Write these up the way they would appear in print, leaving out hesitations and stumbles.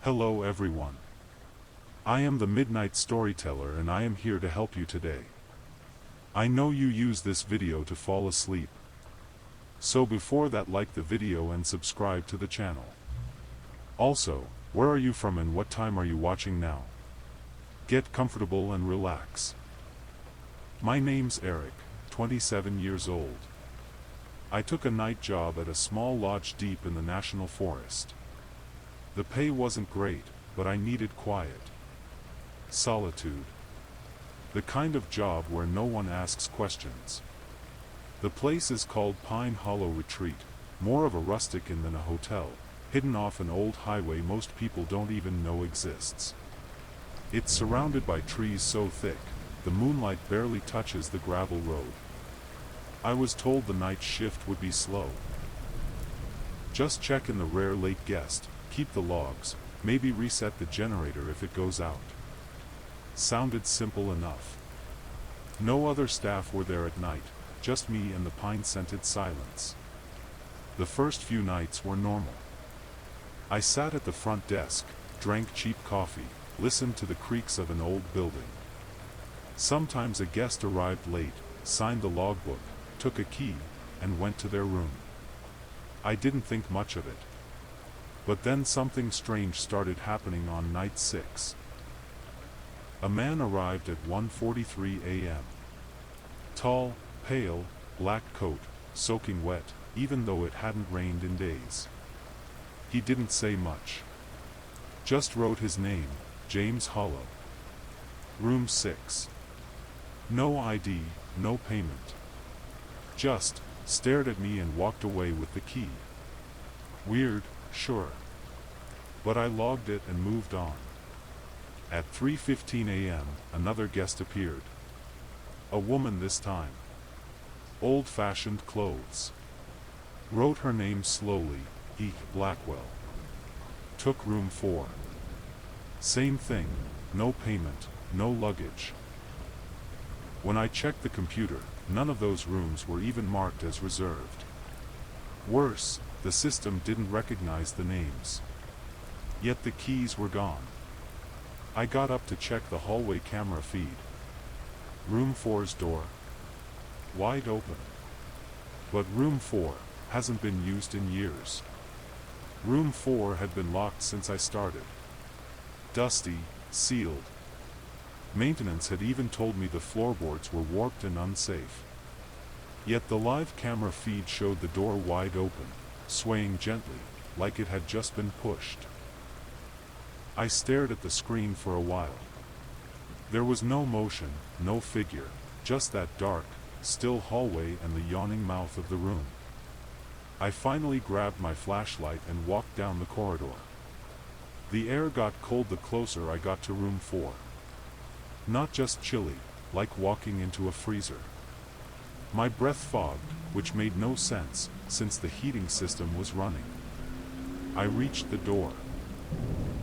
Hello everyone. I am the Midnight Storyteller and I am here to help you today. I know you use this video to fall asleep. So before that, like the video and subscribe to the channel. Also, where are you from and what time are you watching now? Get comfortable and relax. My name's Eric, 27 years old. I took a night job at a small lodge deep in the National Forest. The pay wasn't great, but I needed quiet. Solitude. The kind of job where no one asks questions. The place is called Pine Hollow Retreat, more of a rustic inn than a hotel, hidden off an old highway most people don't even know exists. It's surrounded by trees so thick, the moonlight barely touches the gravel road. I was told the night shift would be slow. Just check in the rare late guest, keep the logs, maybe reset the generator if it goes out. Sounded simple enough. No other staff were there at night, just me and the pine-scented silence. The first few nights were normal. I sat at the front desk, drank cheap coffee, listened to the creaks of an old building. Sometimes a guest arrived late, signed the logbook, took a key, and went to their room. I didn't think much of it. But then something strange started happening on night 6. A man arrived at 1:43 a.m. Tall, pale, black coat, soaking wet, even though it hadn't rained in days. He didn't say much. Just wrote his name, James Hollow. Room 6. No ID, no payment. Just stared at me and walked away with the key. Weird, sure. But I logged it and moved on. At 3:15 a.m., another guest appeared. A woman this time. Old-fashioned clothes. Wrote her name slowly, E. Blackwell. Took room 4. Same thing, no payment, no luggage. When I checked the computer, none of those rooms were even marked as reserved. Worse, the system didn't recognize the names. Yet the keys were gone. I got up to check the hallway camera feed. Room 4's door. Wide open. But room 4 hasn't been used in years. Room 4 had been locked since I started. Dusty, sealed. Maintenance had even told me the floorboards were warped and unsafe. Yet the live camera feed showed the door wide open, swaying gently, like it had just been pushed. I stared at the screen for a while. There was no motion, no figure, just that dark, still hallway and the yawning mouth of the room. I finally grabbed my flashlight and walked down the corridor. The air got cold the closer I got to room 4. Not just chilly, like walking into a freezer. My breath fogged, which made no sense, since the heating system was running. I reached the door.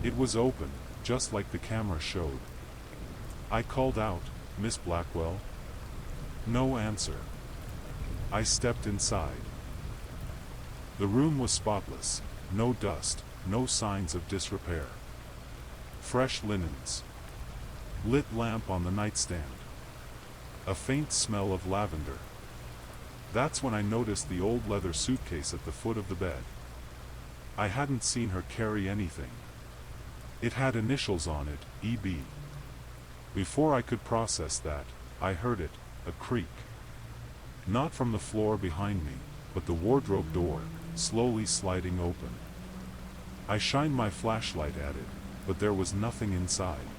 It was open, just like the camera showed. I called out, "Miss Blackwell?" No answer. I stepped inside. The room was spotless, no dust, no signs of disrepair. Fresh linens. Lit lamp on the nightstand. A faint smell of lavender. That's when I noticed the old leather suitcase at the foot of the bed. I hadn't seen her carry anything. It had initials on it, EB. Before I could process that, I heard it, a creak. Not from the floor behind me, but the wardrobe door, slowly sliding open. I shined my flashlight at it, but there was nothing inside.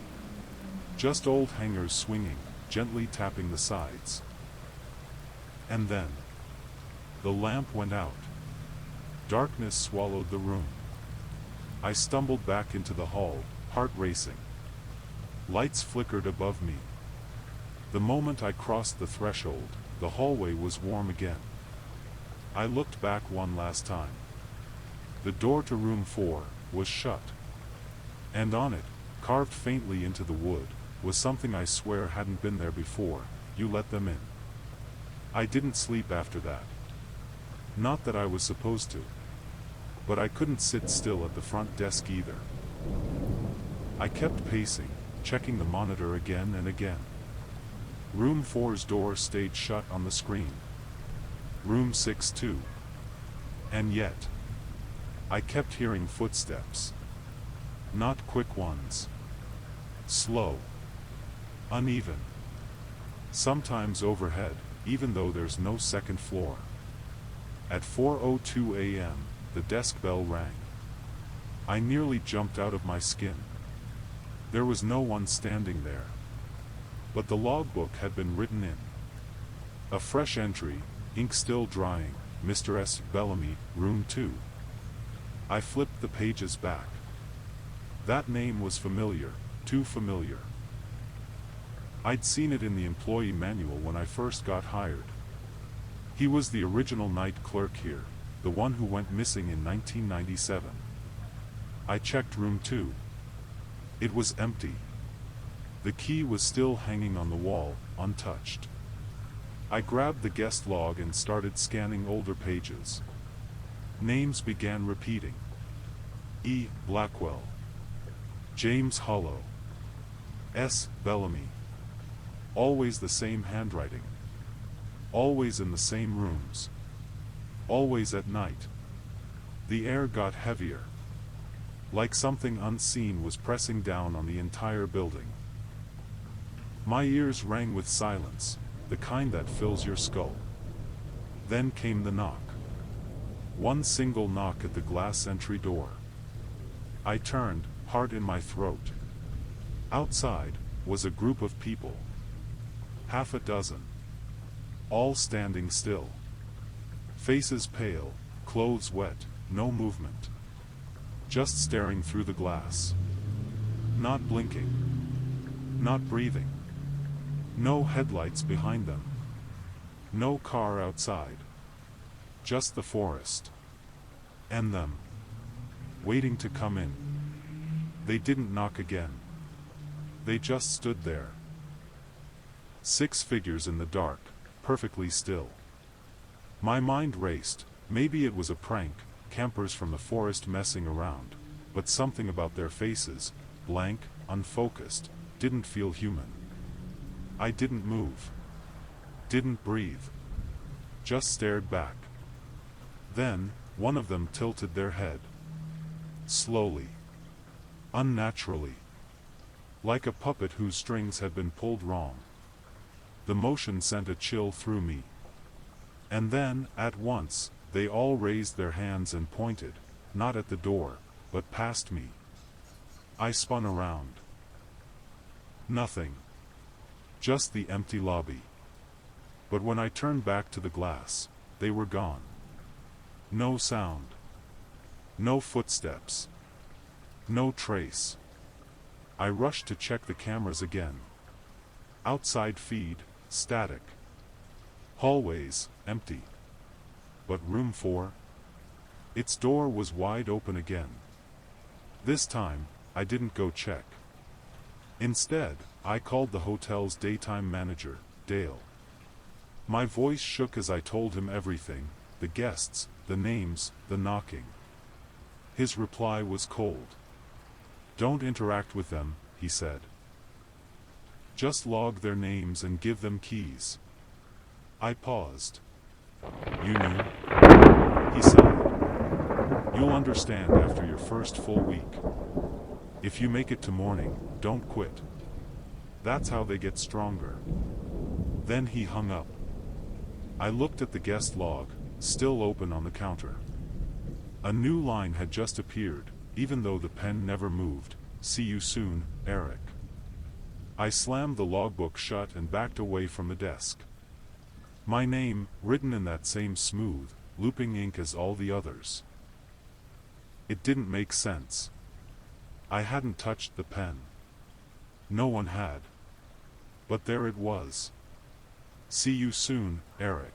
Just old hangers swinging, gently tapping the sides. And then, the lamp went out. Darkness swallowed the room. I stumbled back into the hall, heart racing. Lights flickered above me. The moment I crossed the threshold, the hallway was warm again. I looked back one last time. The door to room 4 was shut. And on it, carved faintly into the wood, was something I swear hadn't been there before: "You let them in." I didn't sleep after that. Not that I was supposed to. But I couldn't sit still at the front desk either. I kept pacing, checking the monitor again and again. Room 4's door stayed shut on the screen. Room 6 too. And yet, I kept hearing footsteps. Not quick ones. Slow. Uneven. Sometimes overhead, even though there's no second floor. At 4:02 a.m., the desk bell rang. I nearly jumped out of my skin. There was no one standing there. But the logbook had been written in. A fresh entry, ink still drying, Mr. S. Bellamy, room 2. I flipped the pages back. That name was familiar, too familiar. I'd seen it in the employee manual when I first got hired. He was the original night clerk here, the one who went missing in 1997. I checked room 2. It was empty. The key was still hanging on the wall, untouched. I grabbed the guest log and started scanning older pages. Names began repeating. E. Blackwell. James Hollow. S. Bellamy. Always the same handwriting. Always in the same rooms. Always at night. The air got heavier. Like something unseen was pressing down on the entire building. My ears rang with silence, the kind that fills your skull. Then came the knock. One single knock at the glass entry door. I turned, heart in my throat. Outside was a group of people. Half a dozen. All standing still. Faces pale, clothes wet, no movement. Just staring through the glass. Not blinking. Not breathing. No headlights behind them. No car outside. Just the forest. And them. Waiting to come in. They didn't knock again. They just stood there. 6 figures in the dark, perfectly still. My mind raced. Maybe it was a prank, campers from the forest messing around, but something about their faces, blank, unfocused, didn't feel human. I didn't move. Didn't breathe. Just stared back. Then, one of them tilted their head. Slowly. Unnaturally. Like a puppet whose strings had been pulled wrong. The motion sent a chill through me. And then, at once, they all raised their hands and pointed, not at the door, but past me. I spun around. Nothing. Just the empty lobby. But when I turned back to the glass, they were gone. No sound. No footsteps. No trace. I rushed to check the cameras again. Outside feed, static. Hallways, empty. But room 4? Its door was wide open again. This time, I didn't go check. Instead, I called the hotel's daytime manager, Dale. My voice shook as I told him everything, the guests, the names, the knocking. His reply was cold. "Don't interact with them," he said. "Just log their names and give them keys." I paused. "You knew?" He sighed. "You'll understand after your first full week. If you make it to morning, don't quit. That's how they get stronger." Then he hung up. I looked at the guest log, still open on the counter. A new line had just appeared, even though the pen never moved. "See you soon, Eric." I slammed the logbook shut and backed away from the desk. My name, written in that same smooth, looping ink as all the others. It didn't make sense. I hadn't touched the pen. No one had. But there it was. "See you soon, Eric."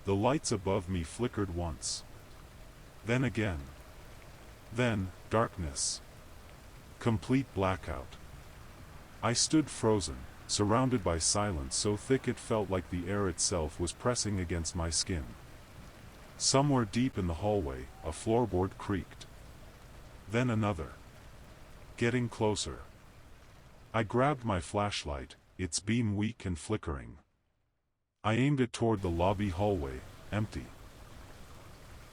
The lights above me flickered once. Then again. Then, darkness. Complete blackout. I stood frozen, surrounded by silence so thick it felt like the air itself was pressing against my skin. Somewhere deep in the hallway, a floorboard creaked. Then another. Getting closer. I grabbed my flashlight, its beam weak and flickering. I aimed it toward the lobby hallway, empty.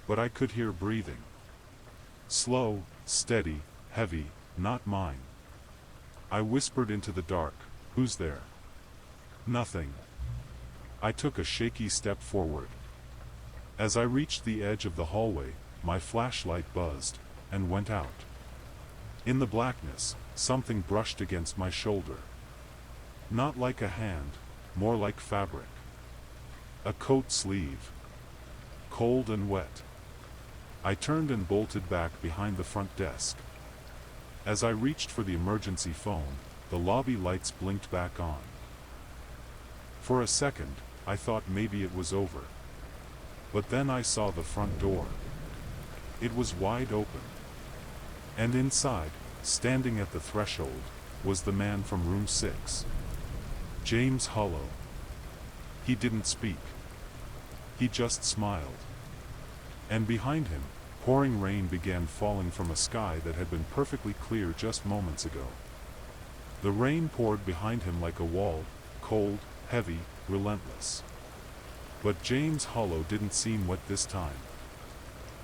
But I could hear breathing. Slow, steady, heavy, not mine. I whispered into the dark, "Who's there?" Nothing. I took a shaky step forward. As I reached the edge of the hallway, my flashlight buzzed, and went out. In the blackness, something brushed against my shoulder. Not like a hand, more like fabric. A coat sleeve. Cold and wet. I turned and bolted back behind the front desk. As I reached for the emergency phone, the lobby lights blinked back on. For a second, I thought maybe it was over. But then I saw the front door. It was wide open. And inside, standing at the threshold, was the man from room 6. James Hollow. He didn't speak. He just smiled. And behind him, pouring rain began falling from a sky that had been perfectly clear just moments ago. The rain poured behind him like a wall, cold, heavy, relentless. But James Hollow didn't seem wet this time.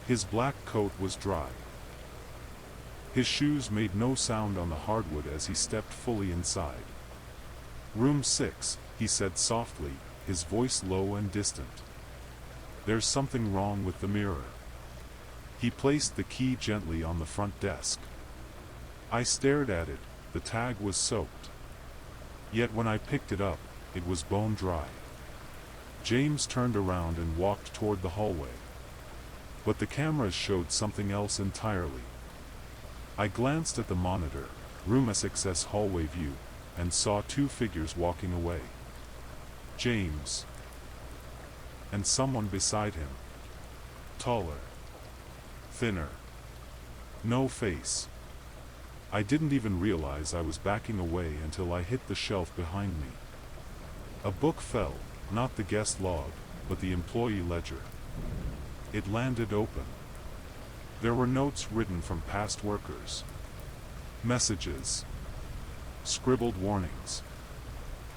His black coat was dry. His shoes made no sound on the hardwood as he stepped fully inside. "Room 6, he said softly, his voice low and distant. "There's something wrong with the mirror." He placed the key gently on the front desk. I stared at it. The tag was soaked. Yet when I picked it up, it was bone dry. James turned around and walked toward the hallway. But the cameras showed something else entirely. I glanced at the monitor, room 6's hallway view, and saw 2 figures walking away. James. And someone beside him. Taller. Thinner. No face. I didn't even realize I was backing away until I hit the shelf behind me. A book fell, not the guest log, but the employee ledger. It landed open. There were notes written from past workers. Messages. Scribbled warnings.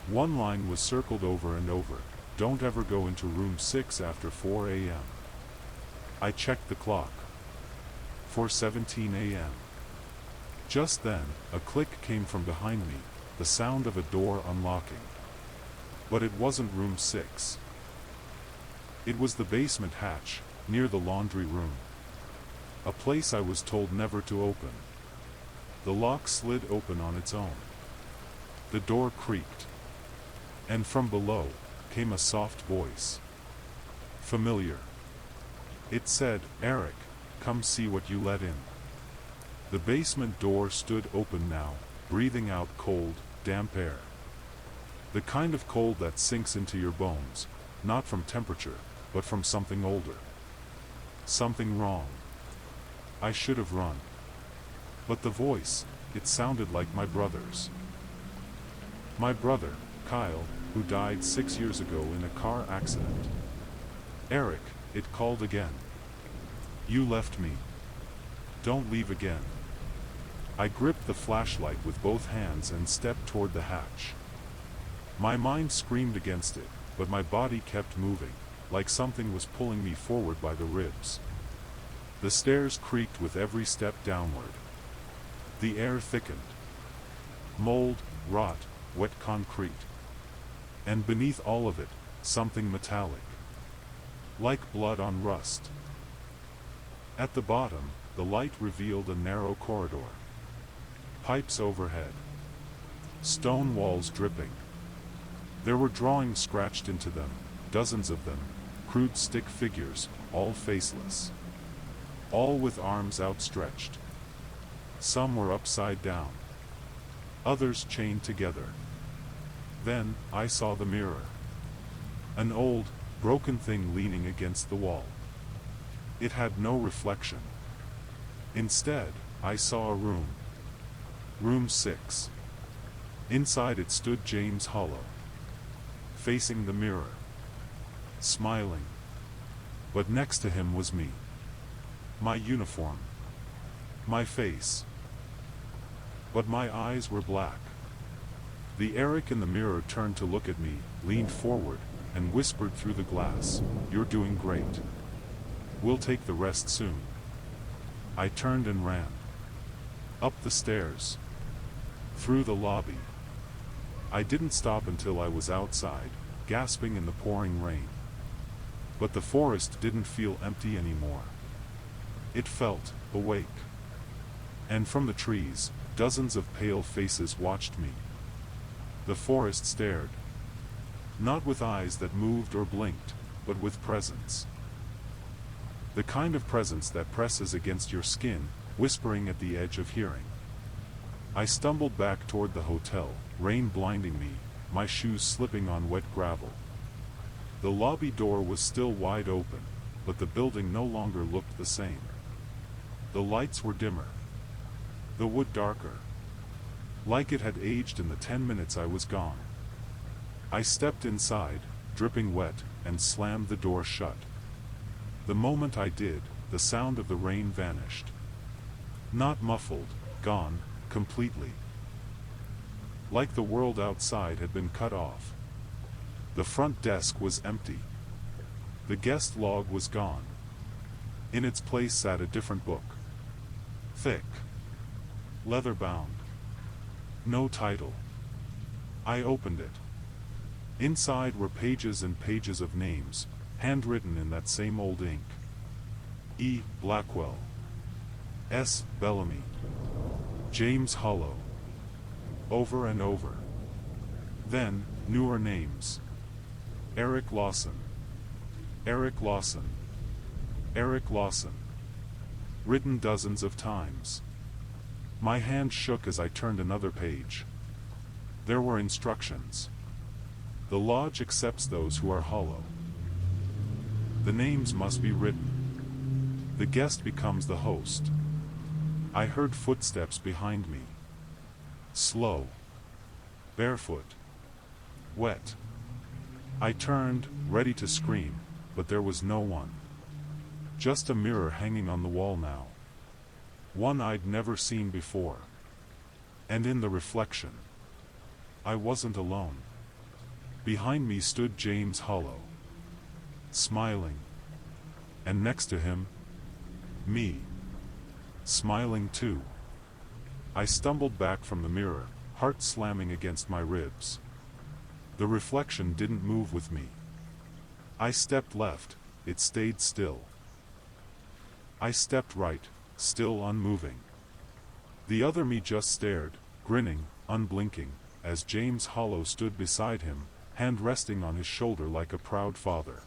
One line was circled over and over: "Don't ever go into room 6 after 4 a.m. I checked the clock. 4:17 a.m. Just then, a click came from behind me, the sound of a door unlocking. But it wasn't room 6. It was the basement hatch, near the laundry room. A place I was told never to open. The lock slid open on its own. The door creaked. And from below, came a soft voice. Familiar. It said, "Eric, come see what you let in." The basement door stood open now, breathing out cold, damp air. The kind of cold that sinks into your bones, not from temperature, but from something older. Something wrong. I should have run. But the voice, it sounded like my brother's. My brother, Kyle, who died 6 years ago in a car accident. "Eric," it called again. "You left me. Don't leave again." I gripped the flashlight with both hands and stepped toward the hatch. My mind screamed against it, but my body kept moving, like something was pulling me forward by the ribs. The stairs creaked with every step downward. The air thickened. Mold, rot, wet concrete. And beneath all of it, something metallic. Like blood on rust. At the bottom, the light revealed a narrow corridor. Pipes overhead. Stone walls dripping. There were drawings scratched into them, dozens of them, crude stick figures, all faceless. All with arms outstretched. Some were upside down. Others chained together. Then, I saw the mirror. An old, broken thing leaning against the wall. It had no reflection. Instead, I saw a room. Room 6. Inside it stood James Hollow. Facing the mirror. Smiling. But next to him was me. My uniform. My face. But my eyes were black. The Eric in the mirror turned to look at me, leaned forward, and whispered through the glass, "You're doing great. We'll take the rest soon." I turned and ran. Up the stairs. Through the lobby. I didn't stop until I was outside, gasping in the pouring rain. But the forest didn't feel empty anymore. It felt awake. And from the trees, dozens of pale faces watched me. The forest stared. Not with eyes that moved or blinked, but with presence. The kind of presence that presses against your skin, whispering at the edge of hearing. I stumbled back toward the hotel, rain blinding me, my shoes slipping on wet gravel. The lobby door was still wide open, but the building no longer looked the same. The lights were dimmer. The wood darker. Like it had aged in the 10 minutes I was gone. I stepped inside, dripping wet, and slammed the door shut. The moment I did, the sound of the rain vanished. Not muffled, gone, completely. Like the world outside had been cut off. The front desk was empty. The guest log was gone. In its place sat a different book. Thick. Leather-bound. No title. I opened it. Inside were pages and pages of names, handwritten in that same old ink. E. Blackwell. S. Bellamy. James Hollow. Over and over. Then, newer names. Eric Lawson. Eric Lawson. Eric Lawson. Written dozens of times. My hand shook as I turned another page. There were instructions. The lodge accepts those who are hollow. The names must be written. The guest becomes the host. I heard footsteps behind me. Slow. Barefoot. Wet. I turned, ready to scream, but there was no one. Just a mirror hanging on the wall now. One I'd never seen before. And in the reflection, I wasn't alone. Behind me stood James Hollow, smiling. And next to him, me, smiling too. I stumbled back from the mirror, heart slamming against my ribs. The reflection didn't move with me. I stepped left, it stayed still. I stepped right, still unmoving. The other me just stared, grinning, unblinking, as James Hollow stood beside him, hand resting on his shoulder like a proud father.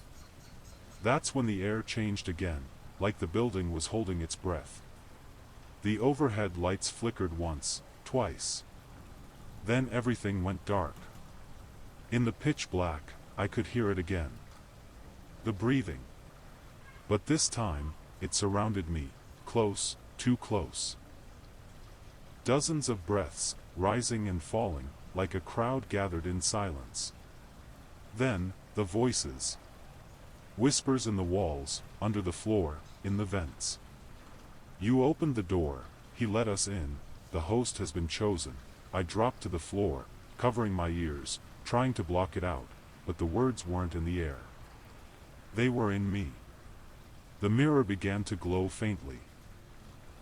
That's when the air changed again, like the building was holding its breath. The overhead lights flickered once, twice. Then everything went dark. In the pitch black, I could hear it again. The breathing. But this time, it surrounded me, close, too close. Dozens of breaths, rising and falling, like a crowd gathered in silence. Then, the voices. Whispers in the walls, under the floor, in the vents. You opened the door, he let us in, the host has been chosen. I dropped to the floor, covering my ears, trying to block it out, but the words weren't in the air. They were in me. The mirror began to glow faintly.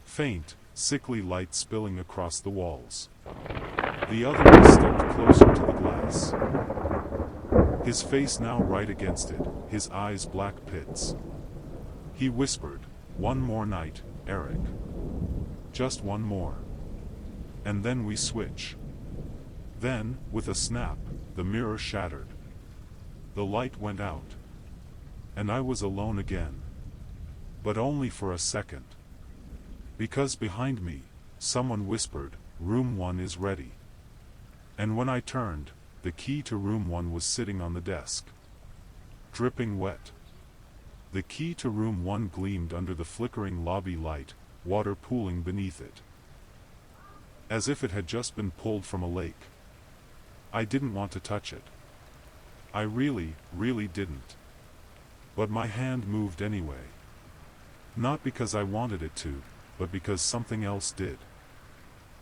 Faint, sickly light spilling across the walls. The other one stepped closer to the glass. His face now right against it, his eyes black pits. He whispered, "One more night, Eric. Just one more. And then we switch." Then, with a snap, the mirror shattered. The light went out. And I was alone again. But only for a second. Because behind me, someone whispered, "Room 1 is ready." And when I turned, the key to room 1 was sitting on the desk. Dripping wet. The key to room 1 gleamed under the flickering lobby light, water pooling beneath it. As if it had just been pulled from a lake. I didn't want to touch it. I really, really didn't. But my hand moved anyway. Not because I wanted it to, but because something else did.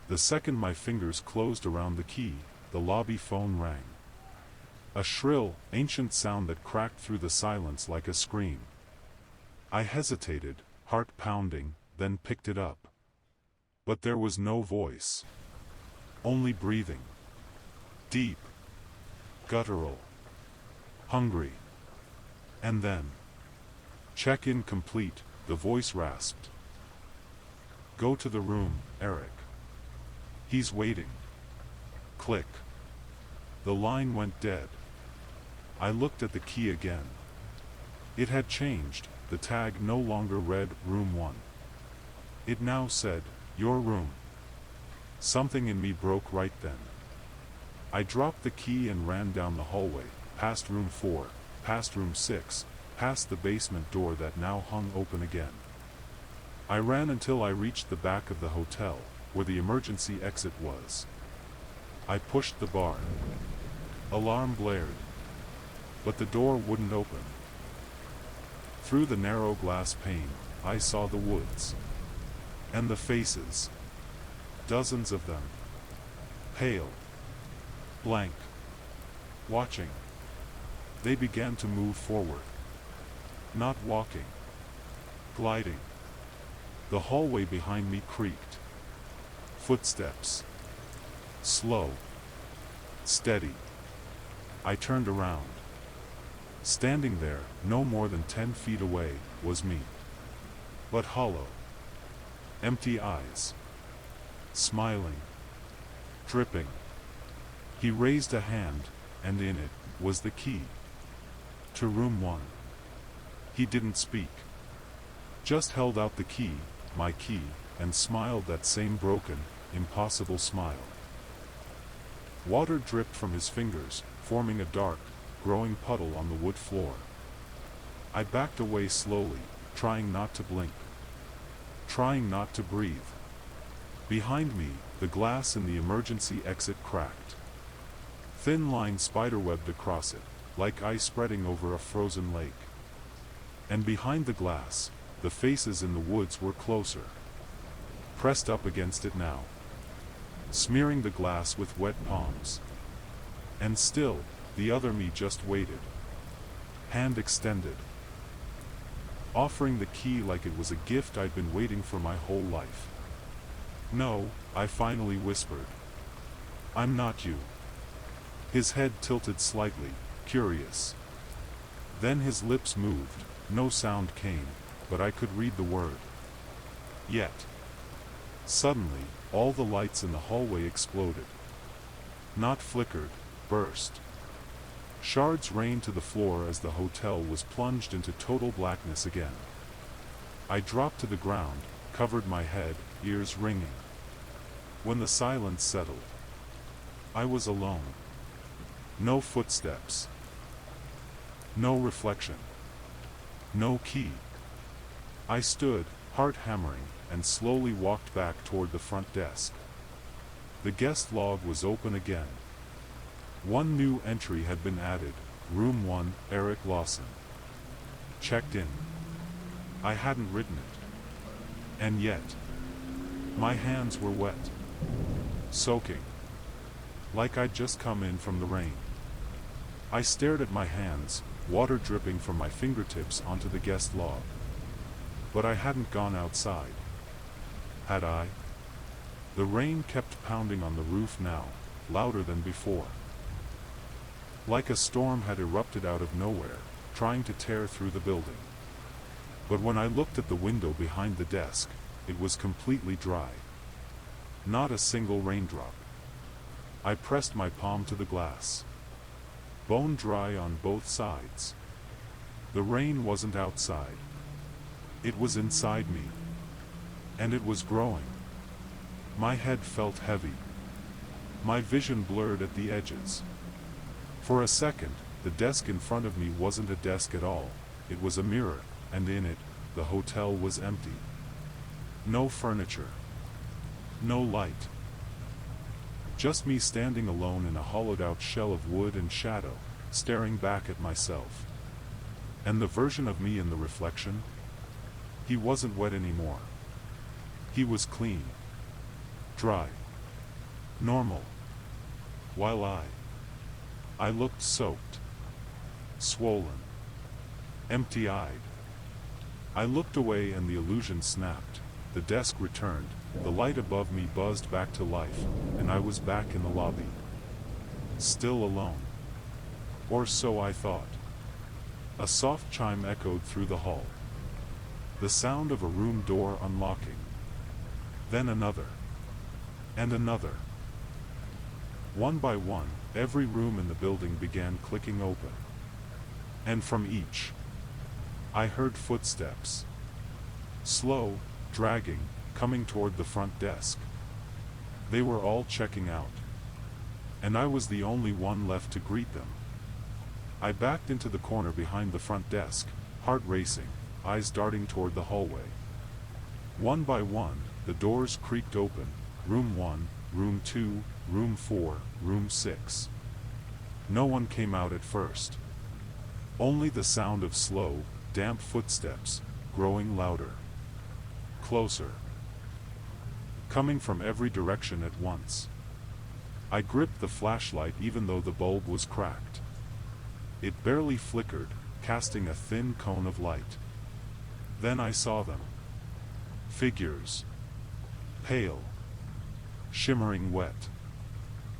The second my fingers closed around the key, the lobby phone rang. A shrill, ancient sound that cracked through the silence like a scream. I hesitated, heart pounding, then picked it up. But there was no voice. Only breathing. Deep. Guttural. Hungry. And then, check-in complete, the voice rasped. Go to the room, Eric. He's waiting. Click. The line went dead. I looked at the key again. It had changed, the tag no longer read Room 1. It now said, Your room. Something in me broke right then. I dropped the key and ran down the hallway, past room 4, past room 6, past the basement door that now hung open again. I ran until I reached the back of the hotel, where the emergency exit was. I pushed the bar. Alarm blared. But the door wouldn't open. Through the narrow glass pane, I saw the woods. And the faces. Dozens of them. Pale. Blank. Watching. They began to move forward. Not walking. Gliding. The hallway behind me creaked. Footsteps. Slow. Steady. I turned around. Standing there, no more than 10 feet away, was me. But hollow. Empty eyes. Smiling. Dripping. He raised a hand, and in it was the key. To room 1. He didn't speak. Just held out the key, my key, and smiled that same broken, impossible smile. Water dripped from his fingers, forming a dark, growing puddle on the wood floor. I backed away slowly, trying not to blink. Trying not to breathe. Behind me, the glass in the emergency exit cracked. Thin lines spiderwebbed across it, like ice spreading over a frozen lake. And behind the glass, the faces in the woods were closer. Pressed up against it now. Smearing the glass with wet palms. And still, the other me just waited. Hand extended. Offering the key like it was a gift I'd been waiting for my whole life. No, I finally whispered. I'm not you. His head tilted slightly, curious. Then his lips moved, no sound came, but I could read the word. Yet. Suddenly, all the lights in the hallway exploded. Not flickered, burst. Shards rained to the floor as the hotel was plunged into total blackness again. I dropped to the ground, covered my head, ears ringing. When the silence settled, I was alone. No footsteps. No reflection. No key. I stood, heart hammering, and slowly walked back toward the front desk. The guest log was open again. One new entry had been added, Room 1, Eric Lawson. Checked in. I hadn't written it. And yet, my hands were wet. Soaking. Like I'd just come in from the rain. I stared at my hands, water dripping from my fingertips onto the guest log. But I hadn't gone outside. Had I? The rain kept pounding on the roof now, louder than before. Like a storm had erupted out of nowhere, trying to tear through the building. But when I looked at the window behind the desk, it was completely dry. Not a single raindrop. I pressed my palm to the glass. Bone dry on both sides. The rain wasn't outside. It was inside me. And it was growing. My head felt heavy. My vision blurred at the edges. For a second, the desk in front of me wasn't a desk at all. It was a mirror, and in it, the hotel was empty. No furniture. No light. Just me standing alone in a hollowed-out shell of wood and shadow, staring back at myself. And the version of me in the reflection? He wasn't wet anymore. He was clean. Dry. Normal. While I looked soaked, swollen, empty-eyed. I looked away and the illusion snapped. The desk returned, the light above me buzzed back to life, and I was back in the lobby. Still alone. Or so I thought. A soft chime echoed through the hall. The sound of a room door unlocking. Then another. And another. One by one, every room in the building began clicking open. And from each, I heard footsteps. Slow, dragging, coming toward the front desk. They were all checking out. And I was the only one left to greet them. I backed into the corner behind the front desk, heart racing, eyes darting toward the hallway. One by one, the doors creaked open. Room 1, Room 2, Room 4, Room 6. No one came out at first. Only the sound of slow, damp footsteps, growing louder. Closer. Coming from every direction at once. I gripped the flashlight even though the bulb was cracked. It barely flickered, casting a thin cone of light. Then I saw them. Figures. Pale. Shimmering wet.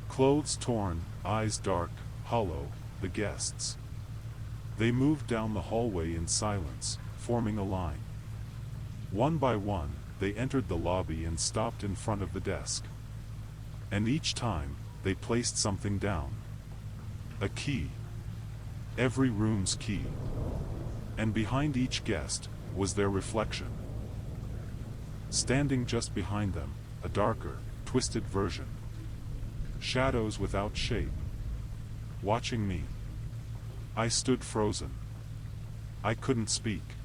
Clothes torn, eyes dark, hollow, the guests. They moved down the hallway in silence, forming a line. One by one, they entered the lobby and stopped in front of the desk. And each time, they placed something down. A key. Every room's key. And behind each guest, was their reflection. Standing just behind them, a darker, twisted version. Shadows without shape. Watching me. I stood frozen. I couldn't speak.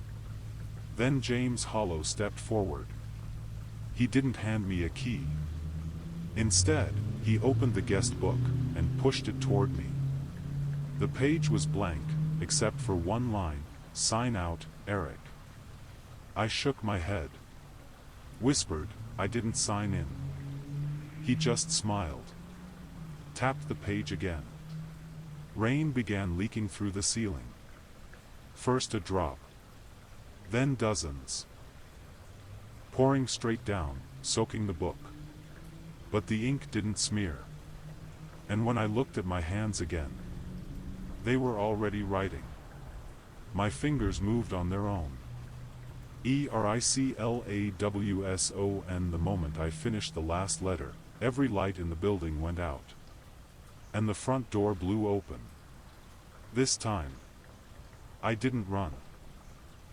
Then James Hollow stepped forward. He didn't hand me a key. Instead, he opened the guest book and pushed it toward me. The page was blank, except for one line, "Sign out, Eric." I shook my head. Whispered, "I didn't sign in." He just smiled. Tapped the page again. Rain began leaking through the ceiling. First a drop. Then dozens. Pouring straight down, soaking the book. But the ink didn't smear. And when I looked at my hands again, they were already writing. My fingers moved on their own. ERICLAWSON. The moment I finished the last letter, every light in the building went out. And the front door blew open. This time, I didn't run.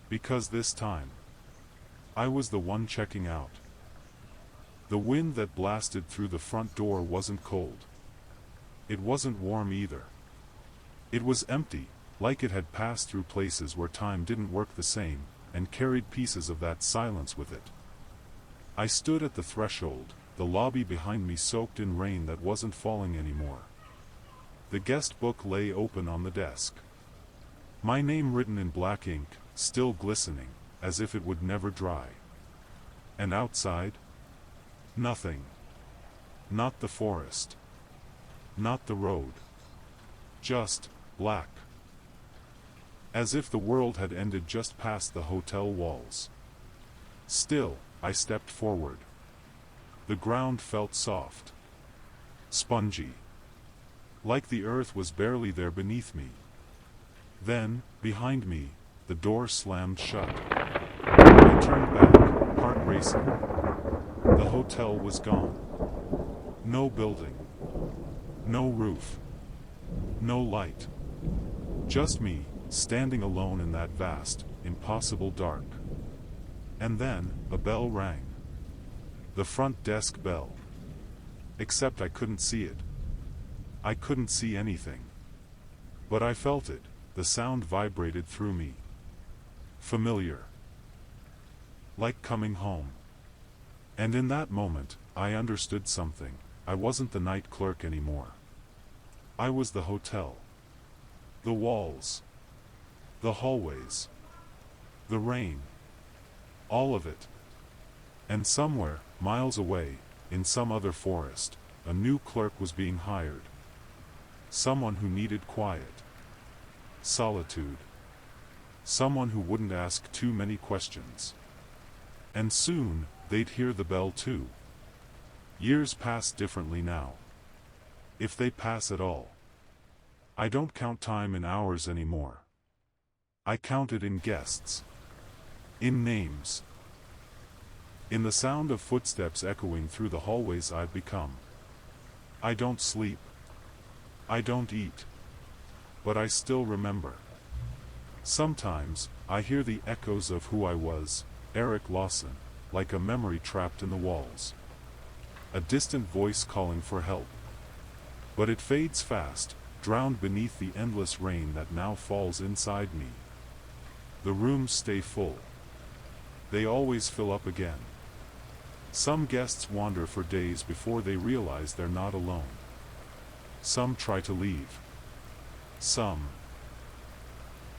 Because this time, I was the one checking out. The wind that blasted through the front door wasn't cold. It wasn't warm either. It was empty, like it had passed through places where time didn't work the same, and carried pieces of that silence with it. I stood at the threshold, the lobby behind me soaked in rain that wasn't falling anymore. The guest book lay open on the desk. My name written in black ink, still glistening, as if it would never dry. And outside? Nothing. Not the forest. Not the road. Just black. As if the world had ended just past the hotel walls. Still, I stepped forward. The ground felt soft. Spongy. Like the earth was barely there beneath me. Then, behind me, the door slammed shut. I turned back, heart racing. The hotel was gone. No building. No roof. No light. Just me, standing alone in that vast, impossible dark. And then, a bell rang. The front desk bell. Except I couldn't see it. I couldn't see anything. But I felt it, the sound vibrated through me. Familiar. Like coming home. And in that moment, I understood something. I wasn't the night clerk anymore. I was the hotel. The walls. The hallways. The rain. All of it. And somewhere, miles away, in some other forest, a new clerk was being hired. Someone who needed quiet, solitude, someone who wouldn't ask too many questions. And soon, they'd hear the bell too. Years pass differently now. If they pass at all. I don't count time in hours anymore. I count it in guests. In names. In the sound of footsteps echoing through the hallways I've become. I don't sleep. I don't eat. But I still remember. Sometimes, I hear the echoes of who I was, Eric Lawson, like a memory trapped in the walls. A distant voice calling for help. But it fades fast, drowned beneath the endless rain that now falls inside me. The rooms stay full. They always fill up again. Some guests wander for days before they realize they're not alone. Some try to leave. Some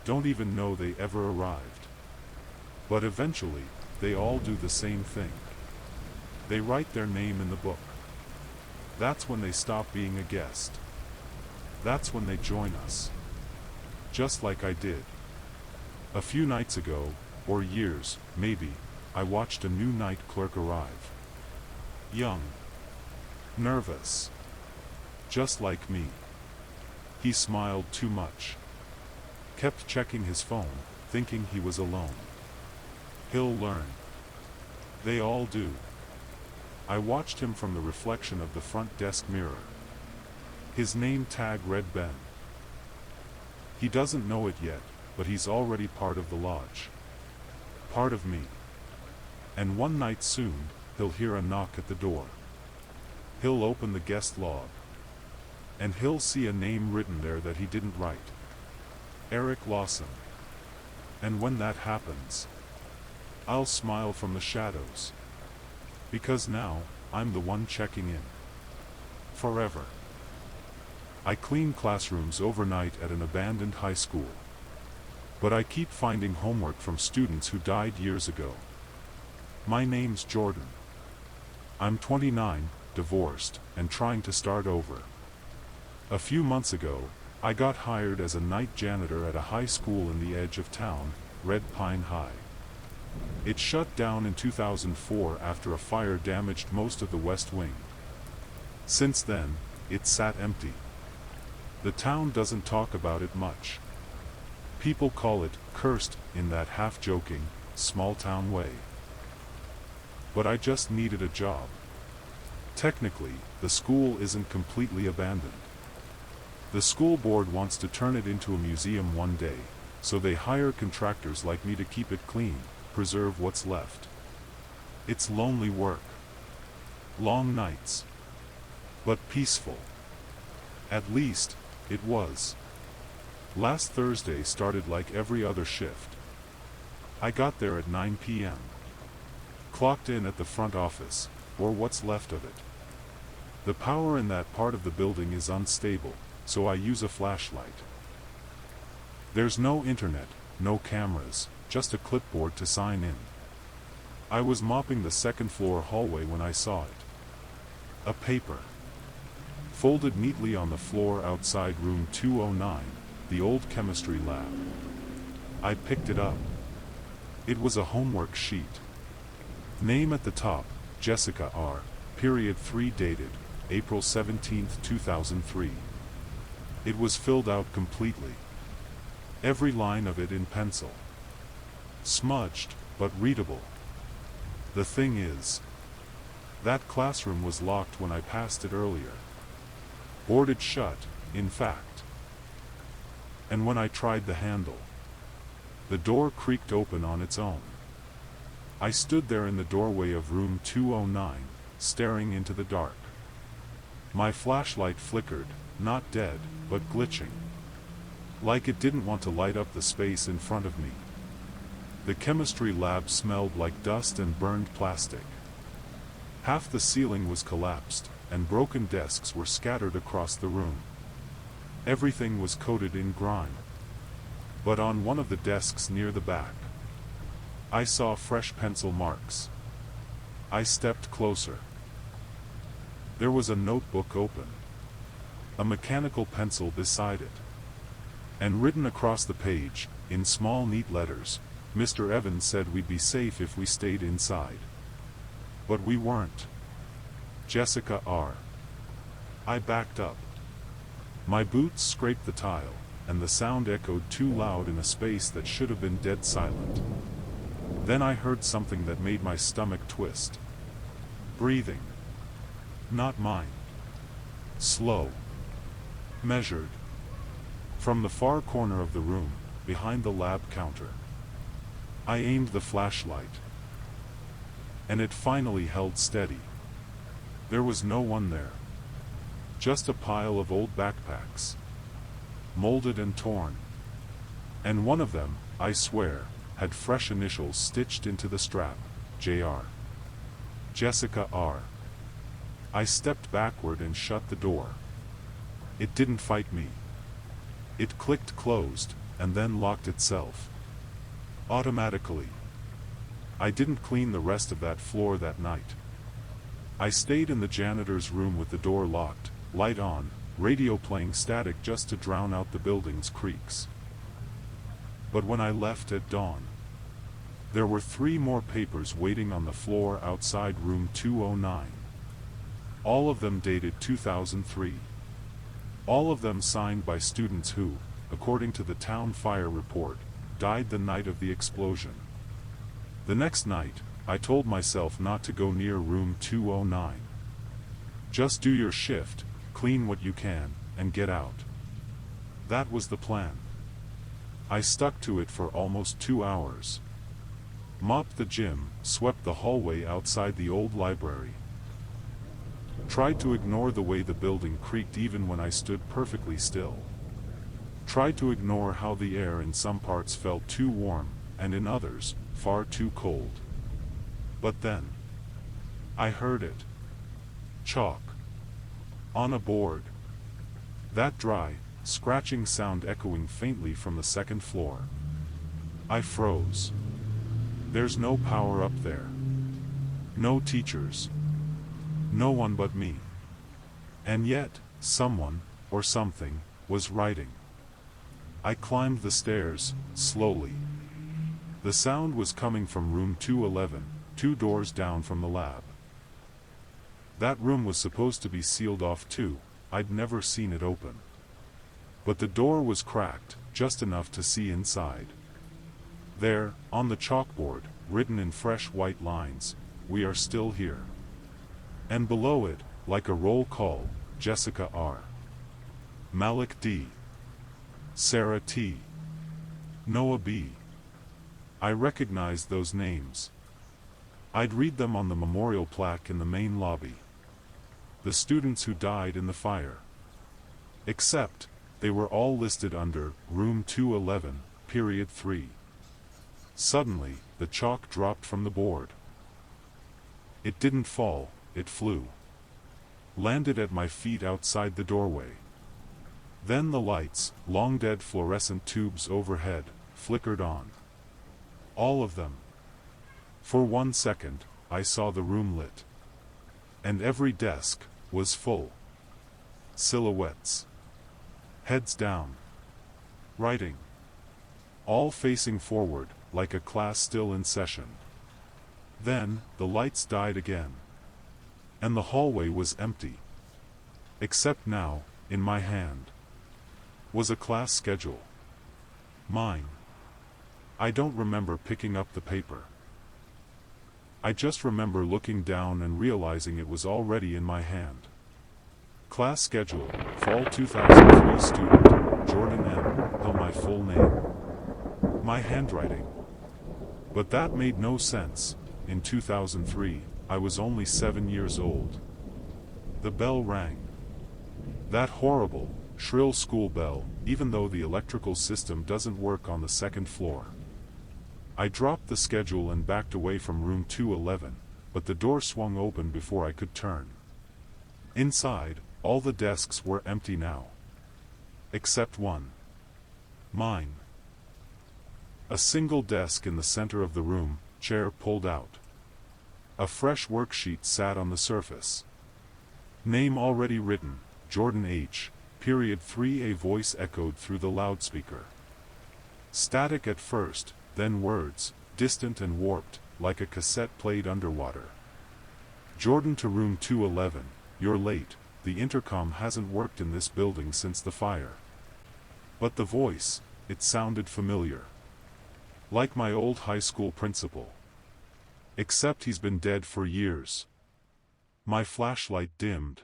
don't even know they ever arrived. But eventually, they all do the same thing. They write their name in the book. That's when they stop being a guest. That's when they join us. Just like I did. A few nights ago, or years, maybe, I watched a new night clerk arrive. Young. Nervous. Just like me. He smiled too much. Kept checking his phone, thinking he was alone. He'll learn. They all do. I watched him from the reflection of the front desk mirror. His name tag read Ben. He doesn't know it yet, but he's already part of the lodge. Part of me. And one night soon, he'll hear a knock at the door. He'll open the guest log. And he'll see a name written there that he didn't write. Eric Lawson. And when that happens, I'll smile from the shadows. Because now, I'm the one checking in. Forever. I clean classrooms overnight at an abandoned high school. But I keep finding homework from students who died years ago. My name's Jordan. I'm 29, divorced, and trying to start over. A few months ago, I got hired as a night janitor at a high school in the edge of town, Red Pine High. It shut down in 2004 after a fire damaged most of the West Wing. Since then, it's sat empty. The town doesn't talk about it much. People call it cursed in that half-joking, small-town way. But I just needed a job. Technically, the school isn't completely abandoned. The school board wants to turn it into a museum one day, so they hire contractors like me to keep it clean, preserve what's left. It's lonely work. Long nights. But peaceful. At least, it was. Last Thursday started like every other shift. I got there at 9 p.m. Clocked in at the front office, or what's left of it. The power in that part of the building is unstable, so I use a flashlight. There's no internet, no cameras, just a clipboard to sign in. I was mopping the second-floor hallway when I saw it. A paper. Folded neatly on the floor outside room 209, the old chemistry lab. I picked it up. It was a homework sheet. Name at the top, Jessica R. Period 3 dated, April 17, 2003. It was filled out completely. Every line of it in pencil. Smudged, but readable. The thing is, that classroom was locked when I passed it earlier. Boarded shut, in fact. And when I tried the handle, the door creaked open on its own. I stood there in the doorway of room 209, staring into the dark. My flashlight flickered, not dead, but glitching. Like it didn't want to light up the space in front of me. The chemistry lab smelled like dust and burned plastic. Half the ceiling was collapsed, and broken desks were scattered across the room. Everything was coated in grime. But on one of the desks near the back, I saw fresh pencil marks. I stepped closer. There was a notebook open, a mechanical pencil beside it, and written across the page, in small neat letters, Mr. Evans said we'd be safe if we stayed inside. But we weren't. Jessica R. I backed up. My boots scraped the tile, and the sound echoed too loud in a space that should have been dead silent. Then I heard something that made my stomach twist. Breathing. Not mine. Slow. Measured. From the far corner of the room, behind the lab counter. I aimed the flashlight. And it finally held steady. There was no one there. Just a pile of old backpacks. Molded and torn. And one of them, I swear, had fresh initials stitched into the strap, Jr. Jessica R. I stepped backward and shut the door. It didn't fight me. It clicked closed, and then locked itself. Automatically. I didn't clean the rest of that floor that night. I stayed in the janitor's room with the door locked, light on, radio playing static just to drown out the building's creaks. But when I left at dawn, there were 3 more papers waiting on the floor outside room 209. All of them dated 2003. All of them signed by students who, according to the town fire report, died the night of the explosion. The next night, I told myself not to go near room 209. Just do your shift, clean what you can, and get out. That was the plan. I stuck to it for almost 2 hours. Mopped the gym, swept the hallway outside the old library. Tried to ignore the way the building creaked even when I stood perfectly still. Tried to ignore how the air in some parts felt too warm, and in others, far too cold. But then, I heard it. Chalk. On a board. That dry, scratching sound echoing faintly from the second floor. I froze. There's no power up there. No teachers. No one but me. And yet, someone, or something, was writing. I climbed the stairs, slowly. The sound was coming from room 211, 2 doors down from the lab. That room was supposed to be sealed off too. I'd never seen it open. But the door was cracked, just enough to see inside. There, on the chalkboard, written in fresh white lines, "We are still here." And below it, like a roll call, Jessica R. Malik D. Sarah T. Noah B. I recognized those names. I'd read them on the memorial plaque in the main lobby. The students who died in the fire. Except, they were all listed under room 211, period 3. Suddenly, the chalk dropped from the board. It didn't fall, it flew. Landed at my feet outside the doorway. Then the lights, long dead fluorescent tubes overhead, flickered on. All of them. For 1 second, I saw the room lit. And every desk was full. Silhouettes. Heads down. Writing. All facing forward, like a class still in session. Then, the lights died again. And the hallway was empty. Except now, in my hand, was a class schedule. Mine. I don't remember picking up the paper. I just remember looking down and realizing it was already in my hand. Class schedule, Fall 2003 student, Jordan M. Hill, my full name. My handwriting. But that made no sense. In 2003, I was only 7 years old. The bell rang. That horrible, shrill school bell, even though the electrical system doesn't work on the second floor. I dropped the schedule and backed away from room 211, but the door swung open before I could turn. Inside, all the desks were empty now. Except one. Mine. A single desk in the center of the room, chair pulled out. A fresh worksheet sat on the surface. Name already written, Jordan H. Period 3. A voice echoed through the loudspeaker. Static at first, then words, distant and warped, like a cassette played underwater. Jordan to room 211, you're late, the intercom hasn't worked in this building since the fire. But the voice, it sounded familiar. Like my old high school principal. Except he's been dead for years. My flashlight dimmed.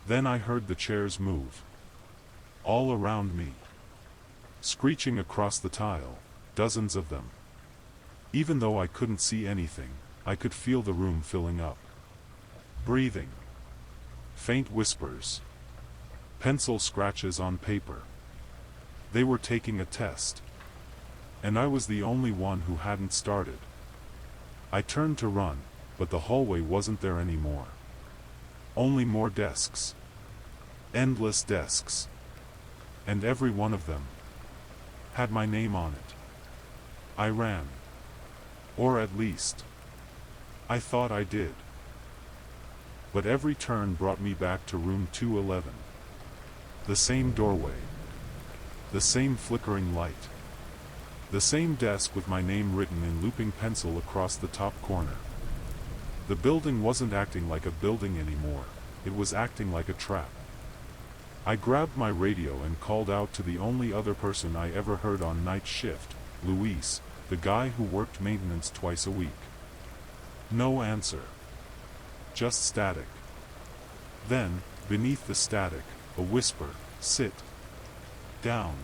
Then I heard the chairs move. All around me. Screeching across the tile, dozens of them. Even though I couldn't see anything, I could feel the room filling up. Breathing. Faint whispers. Pencil scratches on paper. They were taking a test. And I was the only one who hadn't started. I turned to run, but the hallway wasn't there anymore. Only more desks. Endless desks. And every one of them had my name on it. I ran. Or at least, I thought I did. But every turn brought me back to room 211. The same doorway. The same flickering light. The same desk with my name written in looping pencil across the top corner. The building wasn't acting like a building anymore, it was acting like a trap. I grabbed my radio and called out to the only other person I ever heard on night shift, Luis, the guy who worked maintenance twice a week. No answer. Just static. Then, beneath the static, a whisper, sit down.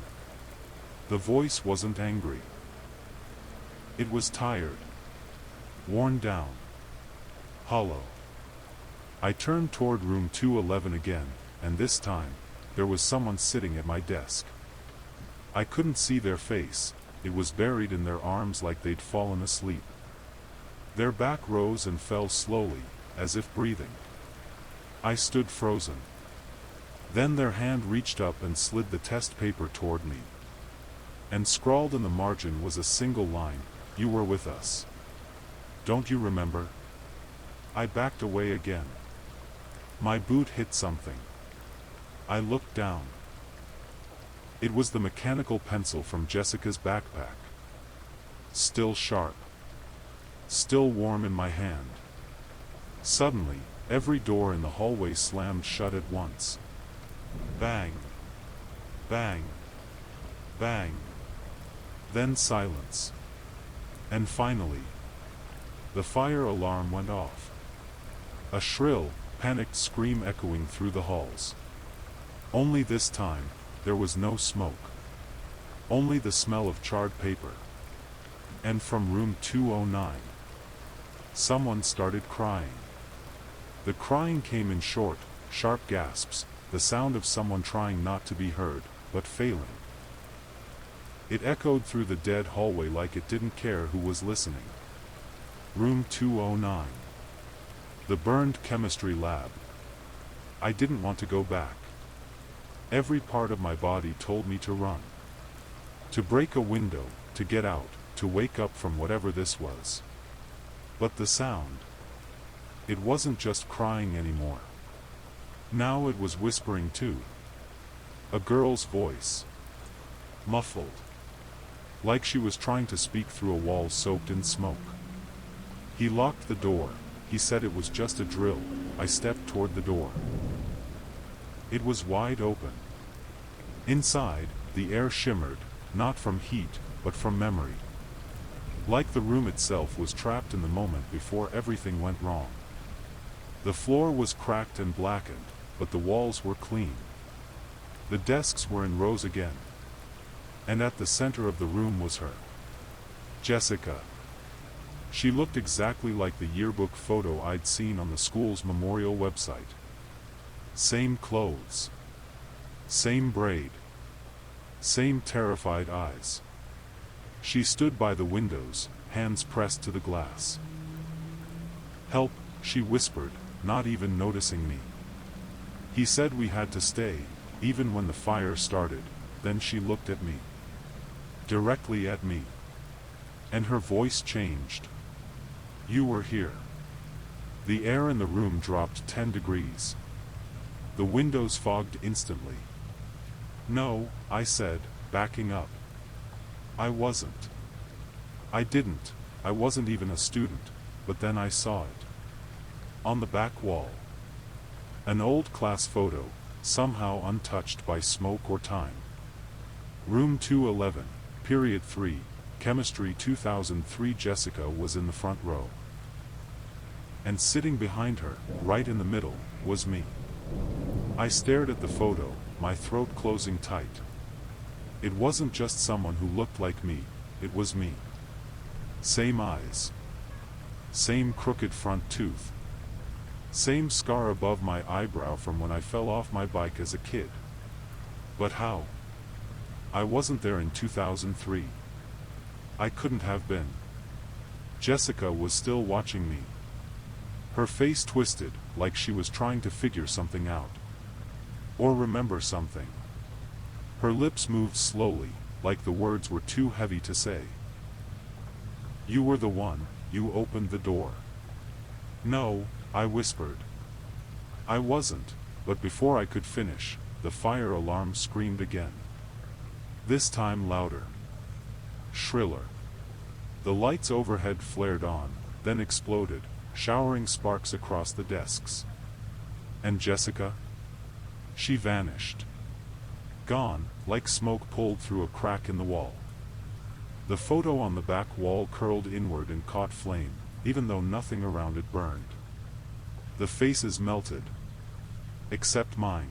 The voice wasn't angry. It was tired. Worn down. Hollow. I turned toward room 211 again, and this time, there was someone sitting at my desk. I couldn't see their face, it was buried in their arms like they'd fallen asleep. Their back rose and fell slowly, as if breathing. I stood frozen. Then their hand reached up and slid the test paper toward me. And scrawled in the margin was a single line, "You were with us. Don't you remember?" I backed away again. My boot hit something. I looked down. It was the mechanical pencil from Jessica's backpack. Still sharp. Still warm in my hand. Suddenly, every door in the hallway slammed shut at once. Bang. Bang. Bang. Then silence. And finally, the fire alarm went off. A shrill, panicked scream echoing through the halls. Only this time, there was no smoke. Only the smell of charred paper. And from room 209, someone started crying. The crying came in short, sharp gasps, the sound of someone trying not to be heard, but failing. It echoed through the dead hallway like it didn't care who was listening. Room 209. The burned chemistry lab. I didn't want to go back. Every part of my body told me to run. To break a window, to get out, to wake up from whatever this was. But the sound. It wasn't just crying anymore. Now it was whispering too. A girl's voice. Muffled. Like she was trying to speak through a wall soaked in smoke. He locked the door. He said it was just a drill. I stepped toward the door. It was wide open. Inside, the air shimmered, not from heat, but from memory. Like the room itself was trapped in the moment before everything went wrong. The floor was cracked and blackened, but the walls were clean. The desks were in rows again. And at the center of the room was her. Jessica. She looked exactly like the yearbook photo I'd seen on the school's memorial website. Same clothes. Same braid. Same terrified eyes. She stood by the windows, hands pressed to the glass. "Help," she whispered, not even noticing me. "He said we had to stay, even when the fire started." Then she looked at me. Directly at me. And her voice changed. "You were here. The air in the room dropped 10 degrees. The windows fogged instantly. "No," I said, backing up. "I wasn't. I wasn't even a student," but then I saw it. On the back wall. An old class photo, somehow untouched by smoke or time. Room 211, Period 3, Chemistry 2003. Jessica was in the front row. And sitting behind her, right in the middle, was me. I stared at the photo, my throat closing tight. It wasn't just someone who looked like me, it was me. Same eyes. Same crooked front tooth. Same scar above my eyebrow from when I fell off my bike as a kid. But how? I wasn't there in 2003. I couldn't have been. Jessica was still watching me. Her face twisted, like she was trying to figure something out. Or remember something. Her lips moved slowly, like the words were too heavy to say. "You were the one, you opened the door." "No," I whispered. "I wasn't," but before I could finish, the fire alarm screamed again. This time louder. Shriller. The lights overhead flared on, then exploded, showering sparks across the desks. And Jessica? She vanished. Gone, like smoke pulled through a crack in the wall. The photo on the back wall curled inward and caught flame, even though nothing around it burned. The faces melted. Except mine.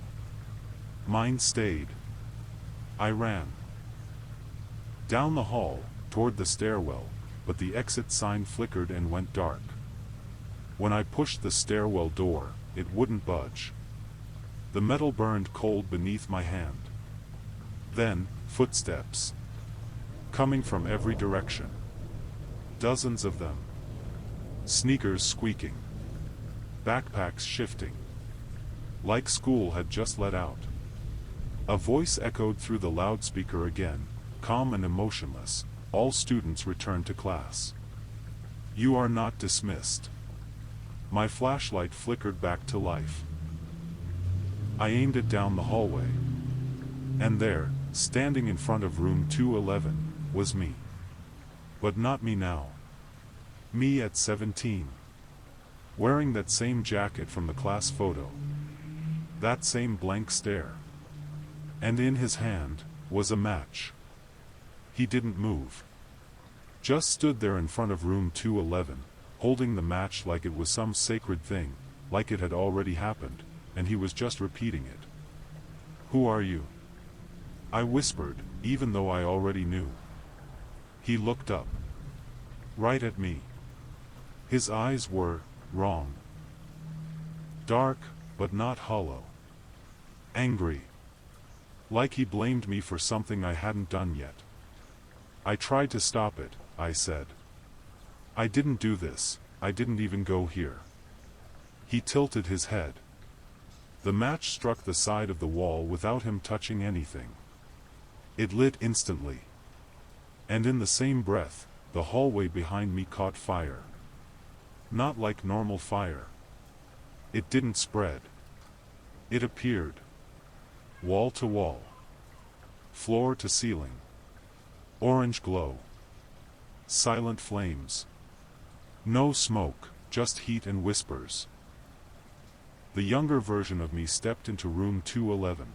Mine stayed. I ran. Down the hall, toward the stairwell, but the exit sign flickered and went dark. When I pushed the stairwell door, it wouldn't budge. The metal burned cold beneath my hand. Then, footsteps. Coming from every direction. Dozens of them. Sneakers squeaking. Backpacks shifting. Like school had just let out. A voice echoed through the loudspeaker again, calm and emotionless. "All students return to class. You are not dismissed." My flashlight flickered back to life. I aimed it down the hallway. And there, standing in front of room 211, was me. But not me now. Me at 17. Wearing that same jacket from the class photo. That same blank stare. And in his hand, was a match. He didn't move. Just stood there in front of room 211, holding the match like it was some sacred thing, like it had already happened, and he was just repeating it. "Who are you?" I whispered, even though I already knew. He looked up. Right at me. His eyes were wrong. Dark, but not hollow. Angry. Like he blamed me for something I hadn't done yet. "I tried to stop it," I said. "I didn't do this, I didn't even go here." He tilted his head. The match struck the side of the wall without him touching anything. It lit instantly. And in the same breath, the hallway behind me caught fire. Not like normal fire. It didn't spread. It appeared. Wall to wall. Floor to ceiling. Orange glow. Silent flames. No smoke, just heat and whispers. The younger version of me stepped into room 211.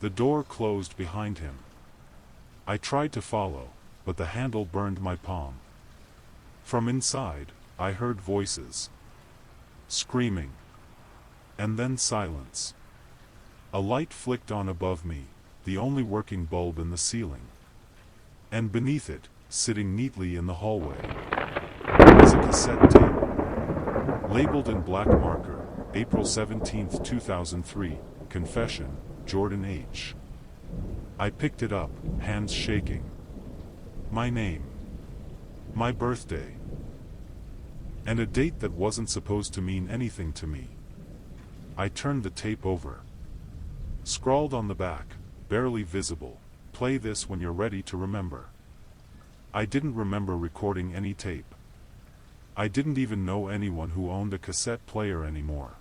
The door closed behind him. I tried to follow, but the handle burned my palm. From inside, I heard voices. Screaming. And then silence. A light flicked on above me, the only working bulb in the ceiling. And beneath it, sitting neatly in the hallway, was a cassette tape. Labeled in black marker, April 17, 2003, Confession, Jordan H. I picked it up, hands shaking. My name. My birthday. And a date that wasn't supposed to mean anything to me. I turned the tape over. Scrawled on the back, barely visible, "Play this when you're ready to remember." I didn't remember recording any tape. I didn't even know anyone who owned a cassette player anymore.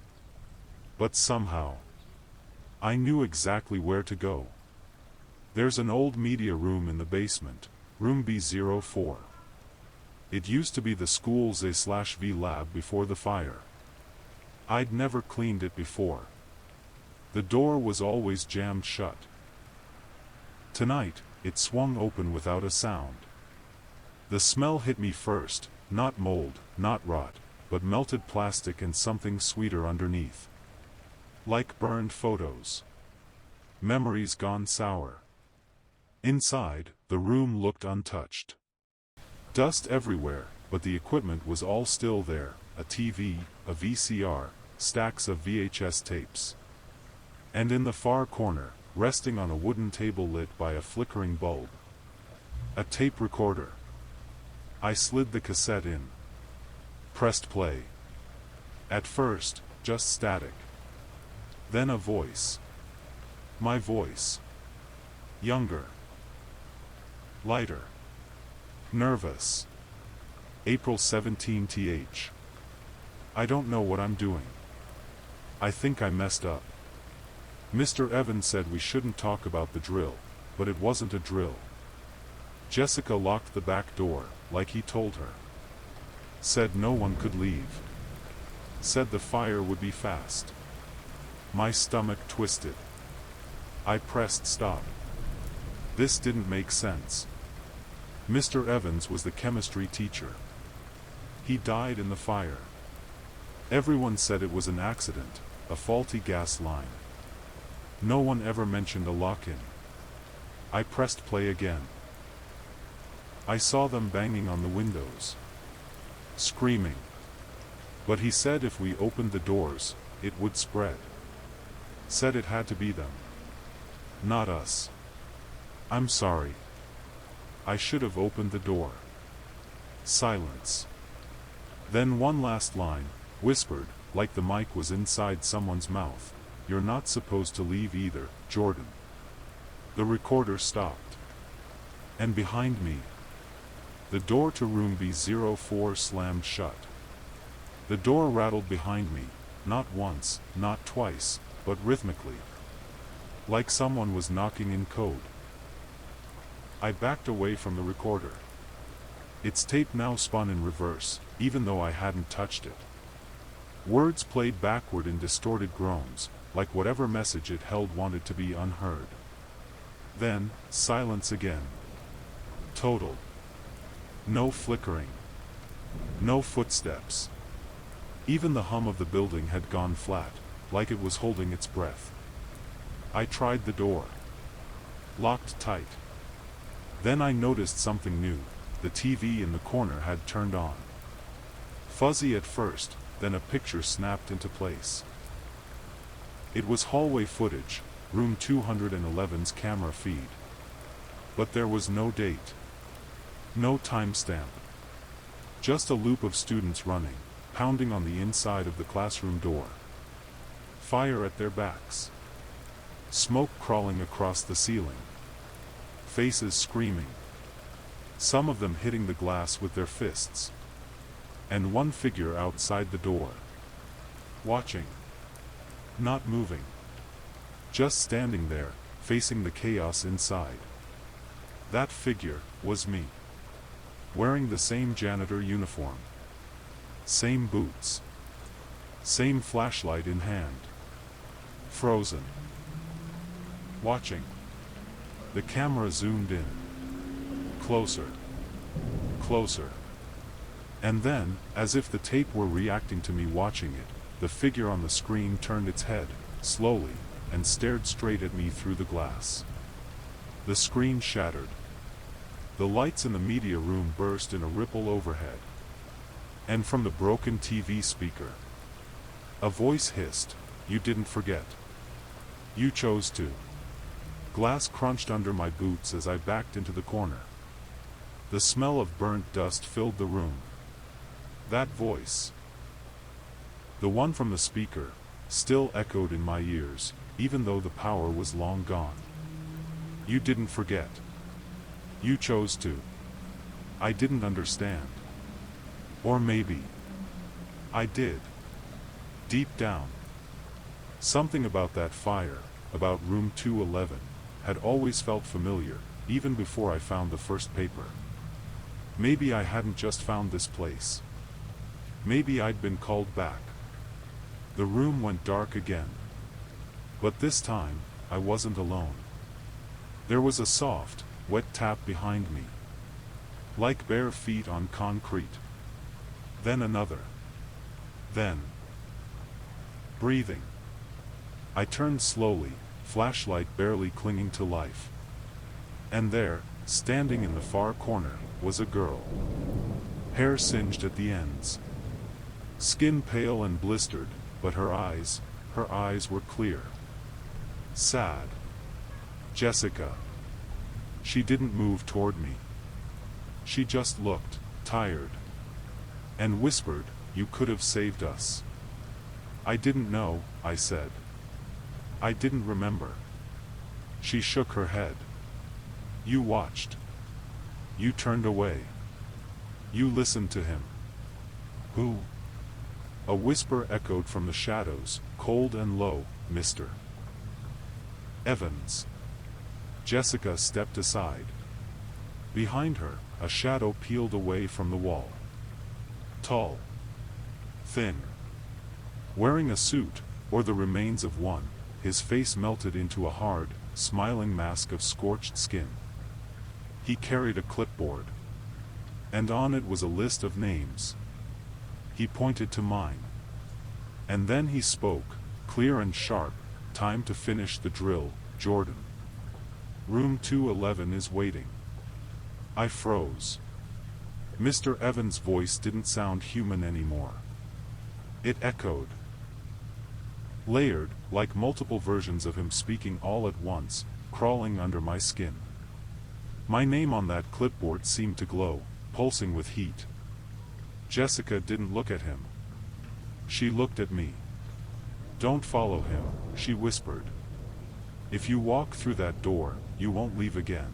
But somehow, I knew exactly where to go. There's an old media room in the basement, room B04. It used to be the school's A/V lab before the fire. I'd never cleaned it before. The door was always jammed shut. Tonight, it swung open without a sound. The smell hit me first, not mold, not rot, but melted plastic and something sweeter underneath. Like burned photos. Memories gone sour. Inside, the room looked untouched. Dust everywhere, but the equipment was all still there, a TV, a VCR, stacks of VHS tapes. And in the far corner, resting on a wooden table lit by a flickering bulb, a tape recorder. I slid the cassette in. Pressed play. At first, just static. Then a voice. My voice. Younger. Lighter. Nervous. April 17th. I don't know what I'm doing. I think I messed up. Mr. Evans said we shouldn't talk about the drill, but it wasn't a drill. Jessica locked the back door, like he told her. Said no one could leave. Said the fire would be fast. My stomach twisted. I pressed stop. This didn't make sense. Mr. Evans was the chemistry teacher. He died in the fire. Everyone said it was an accident, a faulty gas line. No one ever mentioned a lock-in. I pressed play again. I saw them banging on the windows. Screaming. But he said if we opened the doors, it would spread. Said it had to be them. Not us. I'm sorry. I should have opened the door. Silence. Then one last line, whispered, like the mic was inside someone's mouth. You're not supposed to leave either, Jordan. The recorder stopped. And behind me, the door to room B04 slammed shut. The door rattled behind me, not once, not twice, but rhythmically. Like someone was knocking in code. I backed away from the recorder. Its tape now spun in reverse, even though I hadn't touched it. Words played backward in distorted groans, like whatever message it held wanted to be unheard. Then, silence again. Total. No flickering. No footsteps. Even the hum of the building had gone flat, like it was holding its breath. I tried the door. Locked tight. Then I noticed something new. The TV in the corner had turned on. Fuzzy at first, then a picture snapped into place. It was hallway footage, room 211's camera feed. But there was no date. No timestamp. Just a loop of students running, pounding on the inside of the classroom door. Fire at their backs. Smoke crawling across the ceiling. Faces screaming. Some of them hitting the glass with their fists. And one figure outside the door. Watching. Not moving. Just standing there, facing the chaos inside. That figure was me. Wearing the same janitor uniform. Same boots. Same flashlight in hand. Frozen. Watching. The camera zoomed in. Closer. Closer. And then, as if the tape were reacting to me watching it, the figure on the screen turned its head, slowly, and stared straight at me through the glass. The screen shattered. The lights in the media room burst in a ripple overhead. And from the broken TV speaker, a voice hissed, "You didn't forget. You chose to." Glass crunched under my boots as I backed into the corner. The smell of burnt dust filled the room. That voice, the one from the speaker, still echoed in my ears, even though the power was long gone. You didn't forget. You chose to. I didn't understand. Or maybe I did. Deep down. Something about that fire, about room 211, had always felt familiar, even before I found the first paper. Maybe I hadn't just found this place. Maybe I'd been called back. The room went dark again. But this time, I wasn't alone. There was a soft, wet tap behind me. Like bare feet on concrete. Then another. Then. Breathing. I turned slowly, flashlight barely clinging to life. And there, standing in the far corner, was a girl. Hair singed at the ends. Skin pale and blistered, but her eyes were clear. Sad. Jessica. She didn't move toward me. She just looked, tired. And whispered, "You could have saved us." "I didn't know," I said. "I didn't remember." She shook her head. "You watched. You turned away. You listened to him." "Who?" A whisper echoed from the shadows, cold and low. "Mr. Evans." Jessica stepped aside. Behind her, a shadow peeled away from the wall. Tall. Thin. Wearing a suit, or the remains of one, his face melted into a hard, smiling mask of scorched skin. He carried a clipboard. And on it was a list of names. He pointed to mine. And then he spoke, clear and sharp. "Time to finish the drill, Jordan. Room 211 is waiting." I froze. Mr. Evans' voice didn't sound human anymore. It echoed. Layered, like multiple versions of him speaking all at once, crawling under my skin. My name on that clipboard seemed to glow, pulsing with heat. Jessica didn't look at him. She looked at me. "Don't follow him," she whispered. "If you walk through that door, you won't leave again."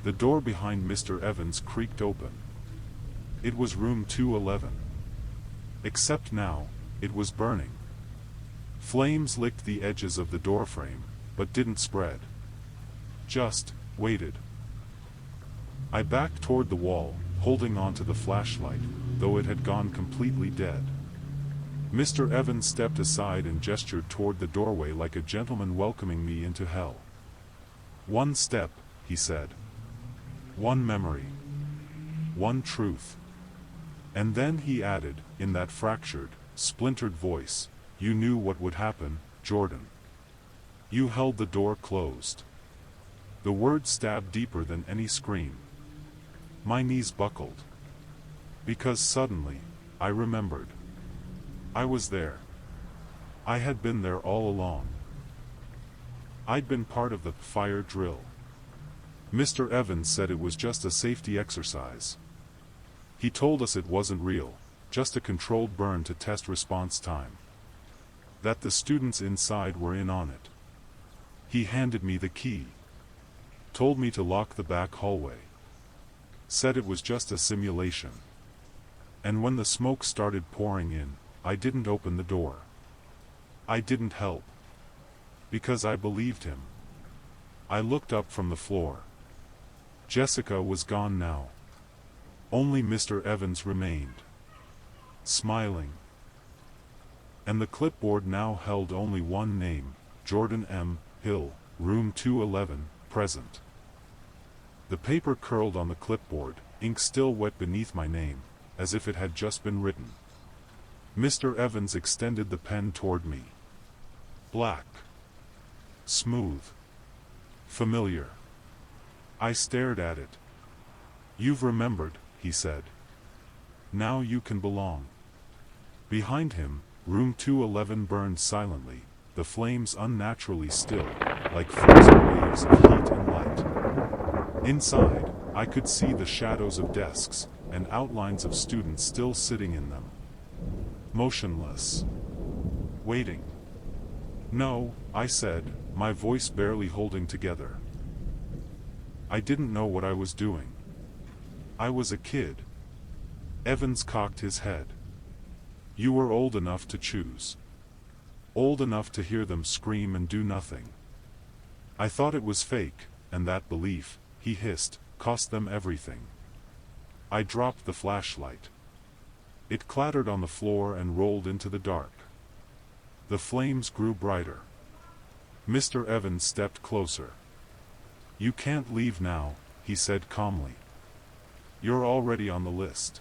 The door behind Mr. Evans creaked open. It was room 211. Except now, it was burning. Flames licked the edges of the doorframe, but didn't spread. Just waited. I backed toward the wall, holding on to the flashlight, though it had gone completely dead. Mr. Evans stepped aside and gestured toward the doorway like a gentleman welcoming me into hell. "One step," he said. "One memory. One truth." And then he added, in that fractured, splintered voice, "You knew what would happen, Jordan. You held the door closed." The word stabbed deeper than any scream. My knees buckled. Because suddenly, I remembered. I was there. I had been there all along. I'd been part of the fire drill. Mr. Evans said it was just a safety exercise. He told us it wasn't real, just a controlled burn to test response time. That the students inside were in on it. He handed me the key. Told me to lock the back hallway. Said it was just a simulation. And when the smoke started pouring in, I didn't open the door. I didn't help. Because I believed him. I looked up from the floor. Jessica was gone now. Only Mr. Evans remained. Smiling. And the clipboard now held only one name, Jordan M. Hill, room 211, present. The paper curled on the clipboard, ink still wet beneath my name, as if it had just been written. Mr. Evans extended the pen toward me. Black. Smooth. Familiar. I stared at it. "You've remembered," he said. "Now you can belong." Behind him, room 211 burned silently, the flames unnaturally still, like frozen waves of heat and light. Inside, I could see the shadows of desks, and outlines of students still sitting in them. Motionless. Waiting. "No," I said, my voice barely holding together. I didn't know what I was doing. I was a kid. Evans cocked his head. You were old enough to choose. Old enough to hear them scream and do nothing. I thought it was fake, and that belief, he hissed, cost them everything. I dropped the flashlight. It clattered on the floor and rolled into the dark. The flames grew brighter. Mr. Evans stepped closer. You can't leave now, he said calmly. You're already on the list.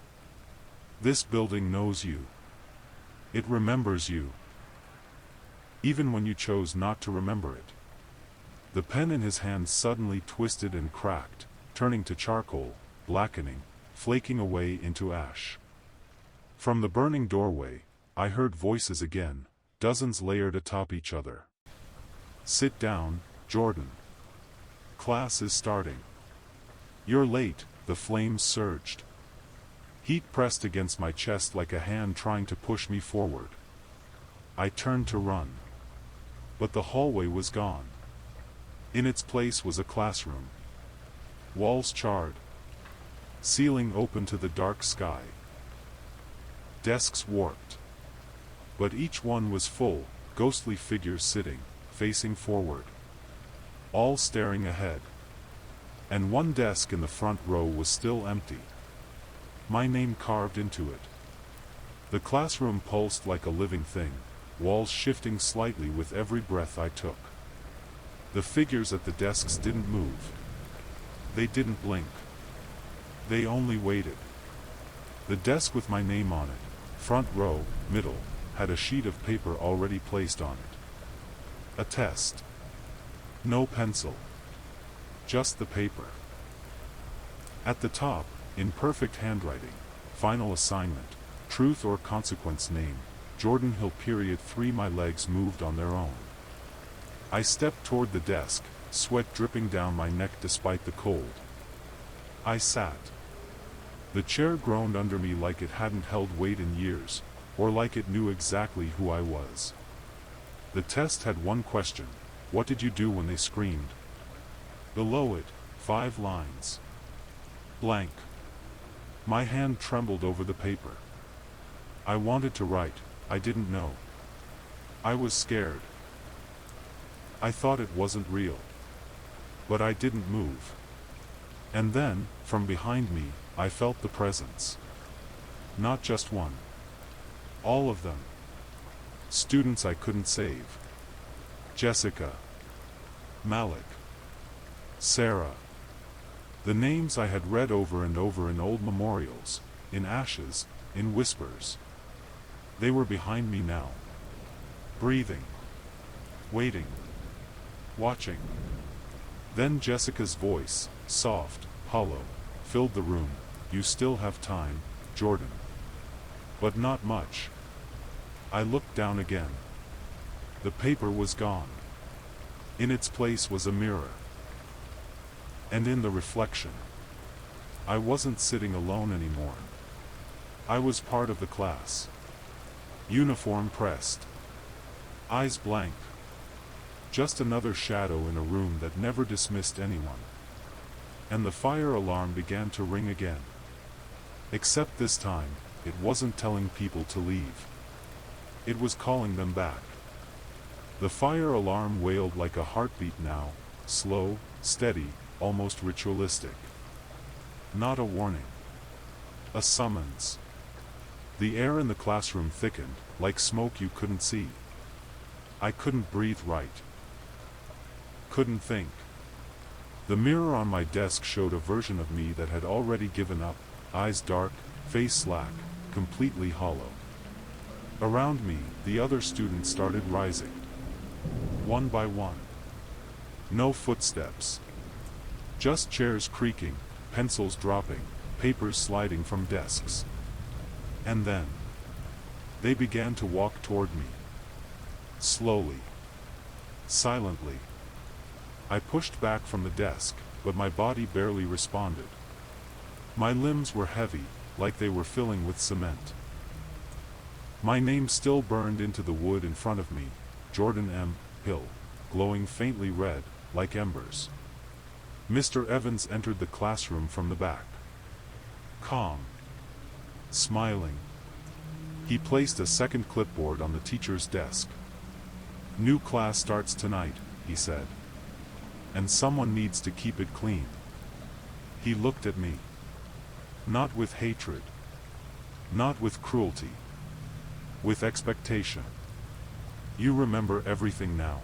This building knows you. It remembers you. Even when you chose not to remember it. The pen in his hand suddenly twisted and cracked, turning to charcoal, blackening, flaking away into ash. From the burning doorway, I heard voices again, dozens layered atop each other. Sit down, Jordan. Class is starting. You're late, the flames surged. Heat pressed against my chest like a hand trying to push me forward. I turned to run. But the hallway was gone. In its place was a classroom. Walls charred. Ceiling open to the dark sky. Desks warped. But each one was full, ghostly figures sitting, facing forward. All staring ahead. And one desk in the front row was still empty. My name carved into it. The classroom pulsed like a living thing, walls shifting slightly with every breath I took. The figures at the desks didn't move. They didn't blink. They only waited. The desk with my name on it, front row, middle, had a sheet of paper already placed on it. A test. No pencil. Just the paper. At the top, in perfect handwriting, final assignment, truth or consequence name, Jordan Hill period 3. My legs moved on their own. I stepped toward the desk, sweat dripping down my neck despite the cold. I sat. The chair groaned under me like it hadn't held weight in years, or like it knew exactly who I was. The test had one question: what did you do when they screamed? Below it, 5 lines. Blank. My hand trembled over the paper. I wanted to write, I didn't know. I was scared. I thought it wasn't real. But I didn't move. And then, from behind me, I felt the presence. Not just one. All of them. Students I couldn't save. Jessica. Malik. Sarah. The names I had read over and over in old memorials, in ashes, in whispers. They were behind me now. Breathing. Waiting. Watching. Then Jessica's voice, soft, hollow, filled the room. You still have time, Jordan. But not much. I looked down again. The paper was gone. In its place was a mirror. And in the reflection, I wasn't sitting alone anymore. I was part of the class. Uniform pressed. Eyes blank. Just another shadow in a room that never dismissed anyone. And the fire alarm began to ring again. Except this time, it wasn't telling people to leave. It was calling them back. The fire alarm wailed like a heartbeat now, slow, steady, almost ritualistic. Not a warning. A summons. The air in the classroom thickened, like smoke you couldn't see. I couldn't breathe right. Couldn't think. The mirror on my desk showed a version of me that had already given up, eyes dark, face slack, completely hollow. Around me, the other students started rising. One by one. No footsteps. Just chairs creaking, pencils dropping, papers sliding from desks. And then, they began to walk toward me. Slowly. Silently. I pushed back from the desk, but my body barely responded. My limbs were heavy, like they were filling with cement. My name still burned into the wood in front of me, Jordan M. Hill, glowing faintly red, like embers. Mr. Evans entered the classroom from the back. Calm. smiling. He placed a second clipboard on the teacher's desk. "New class starts tonight," he said. "And someone needs to keep it clean." He looked at me. Not with hatred. Not with cruelty. With expectation. "You remember everything now.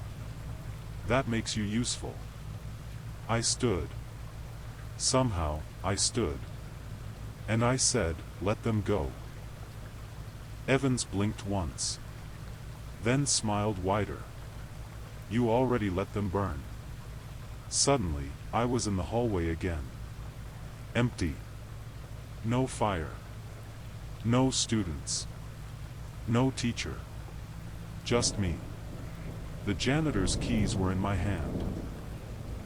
That makes you useful." I stood. Somehow, I stood. And I said, "Let them go." Evans blinked once. Then smiled wider. "You already let them burn." Suddenly, I was in the hallway again. Empty. No fire. No students. No teacher. Just me. The janitor's keys were in my hand.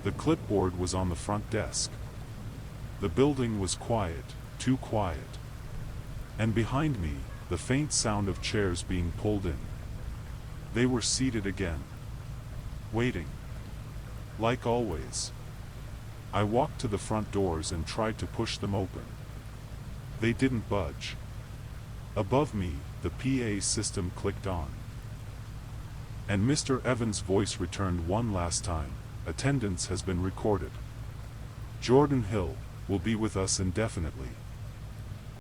The clipboard was on the front desk. The building was quiet, too quiet. And behind me, the faint sound of chairs being pulled in. They were seated again. Waiting. Like always. I walked to the front doors and tried to push them open. They didn't budge. Above me, the PA system clicked on. And Mr. Evans' voice returned one last time. "Attendance has been recorded. Jordan Hill will be with us indefinitely."